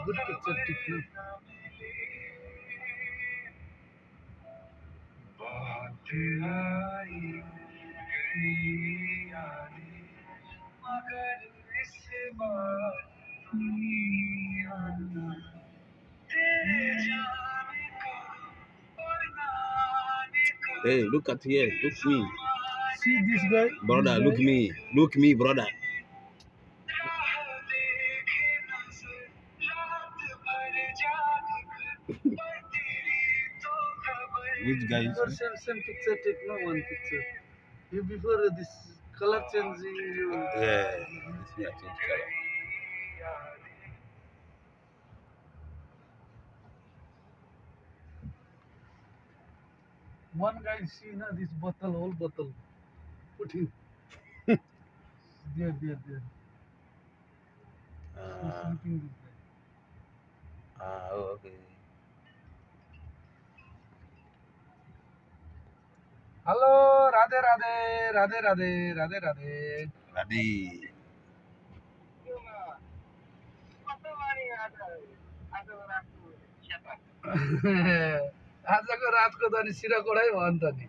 good picture tip na. Hey, look at here. Look me. See this guy? Brother, This look guy? me. Look me, brother. Which guy is Before same picture take no one picture. You before this color changing you. Yeah, this me I change color. One guy see na this bottle, whole bottle. Put him. There. He's sleeping this guy. Okay. Hello, Radhe. Ready. आजको रातको त अनि सिरा कोडै भयो नि त नि